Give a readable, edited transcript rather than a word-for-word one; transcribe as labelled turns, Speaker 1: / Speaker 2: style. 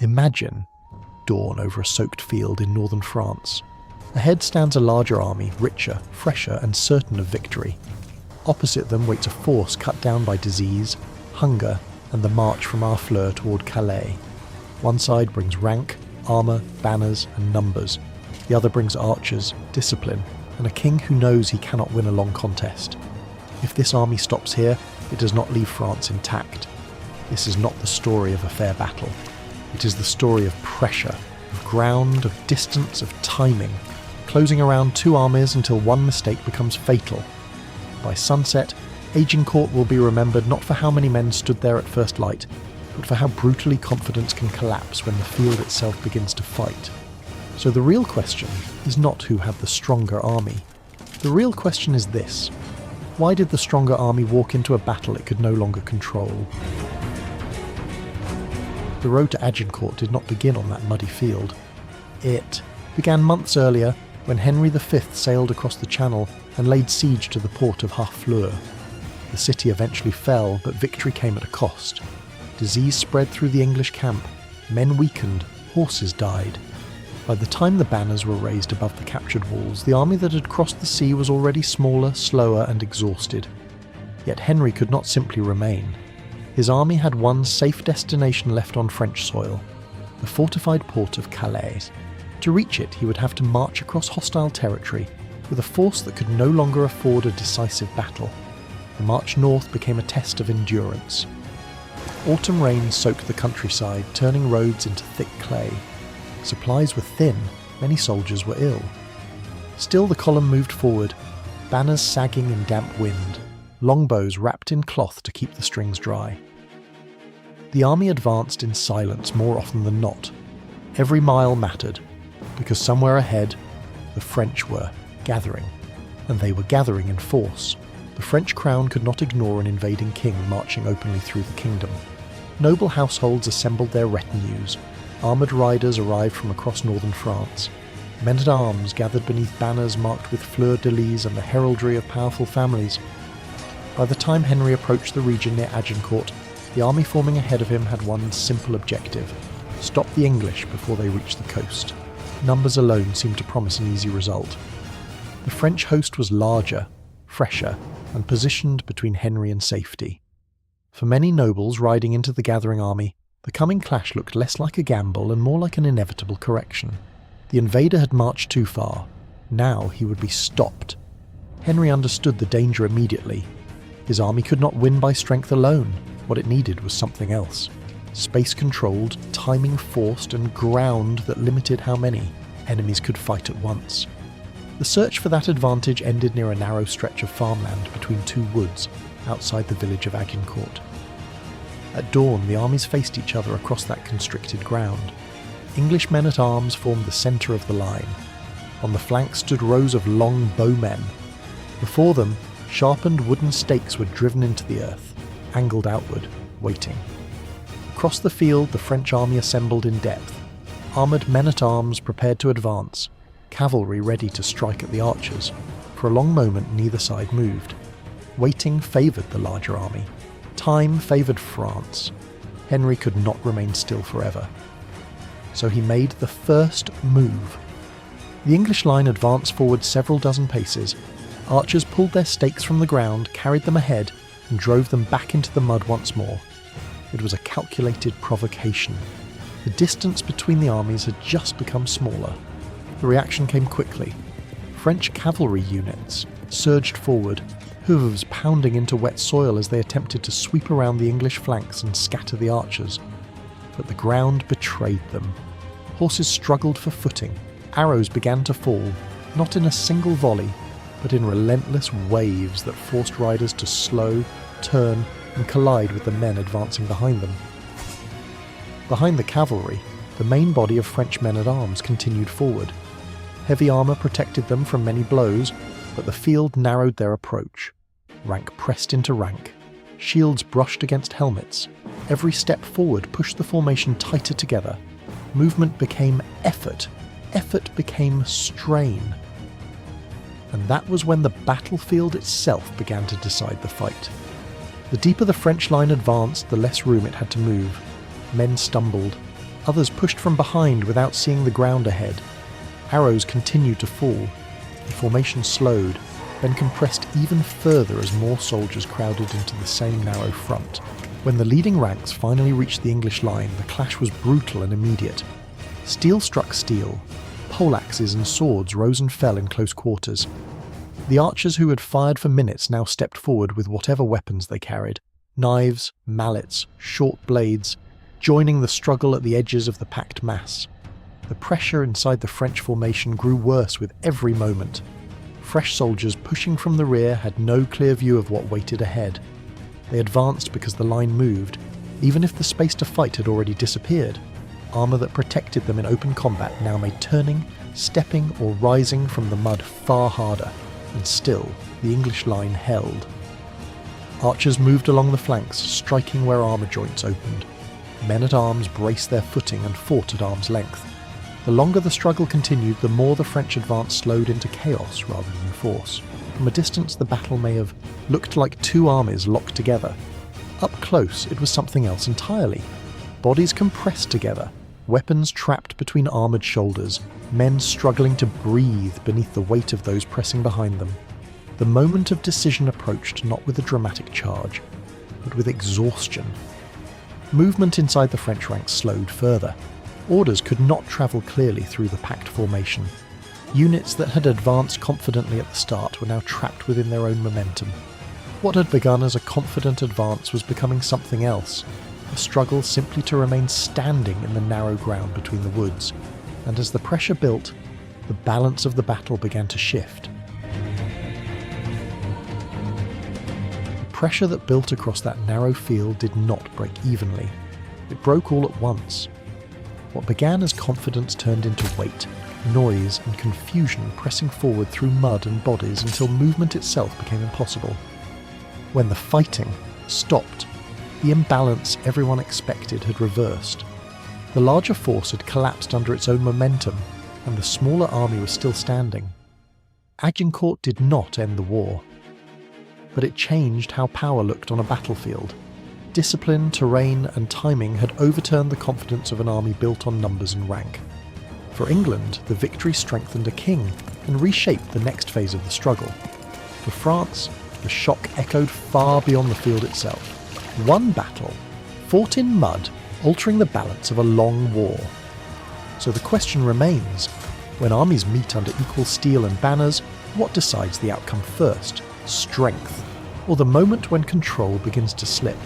Speaker 1: Imagine dawn over a soaked field in northern France. Ahead stands a larger army, richer, fresher, and certain of victory. Opposite them waits a force cut down by disease, hunger, and the march from Harfleur toward Calais. One side brings rank, armour, banners, and numbers. The other brings archers, discipline, and a king who knows he cannot win a long contest. If this army stops here, it does not leave France intact. This is not the story of a fair battle. It is the story of pressure, of ground, of distance, of timing, closing around two armies until one mistake becomes fatal. By sunset, Agincourt will be remembered not for how many men stood there at first light, but for how brutally confidence can collapse when the field itself begins to fight. So the real question is not who had the stronger army. The real question is this: why did the stronger army walk into a battle it could no longer control? The road to Agincourt did not begin on that muddy field. It began months earlier when Henry V sailed across the Channel and laid siege to the port of Harfleur. The city eventually fell, but victory came at a cost. Disease spread through the English camp, men weakened, horses died. By the time the banners were raised above the captured walls, the army that had crossed the sea was already smaller, slower, and exhausted. Yet Henry could not simply remain. His army had one safe destination left on French soil, the fortified port of Calais. To reach it, he would have to march across hostile territory, with a force that could no longer afford a decisive battle. The march north became a test of endurance. Autumn rains soaked the countryside, turning roads into thick clay. Supplies were thin, many soldiers were ill. Still the column moved forward, banners sagging in damp wind, longbows wrapped in cloth to keep the strings dry. The army advanced in silence more often than not. Every mile mattered, because somewhere ahead, the French were gathering, and they were gathering in force. The French crown could not ignore an invading king marching openly through the kingdom. Noble households assembled their retinues. Armoured riders arrived from across northern France. Men-at-arms gathered beneath banners marked with fleurs-de-lis and the heraldry of powerful families. By the time Henry approached the region near Agincourt, the army forming ahead of him had one simple objective: stop the English before they reached the coast. Numbers alone seemed to promise an easy result. The French host was larger, fresher, and positioned between Henry and safety. For many nobles riding into the gathering army, the coming clash looked less like a gamble and more like an inevitable correction. The invader had marched too far. Now he would be stopped. Henry understood the danger immediately. His army could not win by strength alone. What it needed was something else. Space-controlled, timing-forced, and ground that limited how many enemies could fight at once. The search for that advantage ended near a narrow stretch of farmland between two woods outside the village of Agincourt. At dawn, the armies faced each other across that constricted ground. English men-at-arms formed the centre of the line. On the flanks stood rows of longbowmen. Before them, sharpened wooden stakes were driven into the earth, angled outward, waiting. Across the field, the French army assembled in depth. Armoured men-at-arms prepared to advance, cavalry ready to strike at the archers. For a long moment, neither side moved. Waiting favoured the larger army. Time favoured France. Henry could not remain still forever. So he made the first move. The English line advanced forward several dozen paces. Archers pulled their stakes from the ground, carried them ahead, and drove them back into the mud once more. It was a calculated provocation. The distance between the armies had just become smaller. The reaction came quickly. French cavalry units surged forward, hooves pounding into wet soil as they attempted to sweep around the English flanks and scatter the archers. But the ground betrayed them. Horses struggled for footing. Arrows began to fall, not in a single volley, but in relentless waves that forced riders to slow, turn, and collide with the men advancing behind them. Behind the cavalry, the main body of French men-at-arms continued forward. Heavy armour protected them from many blows, but the field narrowed their approach. Rank pressed into rank. Shields brushed against helmets. Every step forward pushed the formation tighter together. Movement became effort. Effort became strain. And that was when the battlefield itself began to decide the fight. The deeper the French line advanced, the less room it had to move. Men stumbled. Others pushed from behind without seeing the ground ahead. Arrows continued to fall. The formation slowed, then compressed even further as more soldiers crowded into the same narrow front. When the leading ranks finally reached the English line, the clash was brutal and immediate. Steel struck steel. Poleaxes and swords rose and fell in close quarters. The archers who had fired for minutes now stepped forward with whatever weapons they carried. Knives, mallets, short blades, joining the struggle at the edges of the packed mass. The pressure inside the French formation grew worse with every moment. Fresh soldiers pushing from the rear had no clear view of what waited ahead. They advanced because the line moved, even if the space to fight had already disappeared. Armour that protected them in open combat now made turning, stepping or rising from the mud far harder, and still the English line held. Archers moved along the flanks, striking where armour joints opened. Men-at-arms braced their footing and fought at arm's length. The longer the struggle continued, the more the French advance slowed into chaos rather than force. From a distance, the battle may have looked like two armies locked together. Up close, it was something else entirely. Bodies compressed together, weapons trapped between armoured shoulders, men struggling to breathe beneath the weight of those pressing behind them. The moment of decision approached not with a dramatic charge, but with exhaustion. Movement inside the French ranks slowed further. Orders could not travel clearly through the packed formation. Units that had advanced confidently at the start were now trapped within their own momentum. What had begun as a confident advance was becoming something else, a struggle simply to remain standing in the narrow ground between the woods, and as the pressure built, the balance of the battle began to shift. The pressure that built across that narrow field did not break evenly. It broke all at once. What began as confidence turned into weight, noise and confusion pressing forward through mud and bodies until movement itself became impossible. When the fighting stopped, the imbalance everyone expected had reversed. The larger force had collapsed under its own momentum, and the smaller army was still standing. Agincourt did not end the war, but it changed how power looked on a battlefield. Discipline, terrain, and timing had overturned the confidence of an army built on numbers and rank. For England, the victory strengthened a king and reshaped the next phase of the struggle. For France, the shock echoed far beyond the field itself. One battle, fought in mud, altering the balance of a long war. So the question remains, when armies meet under equal steel and banners, what decides the outcome first? Strength, or the moment when control begins to slip?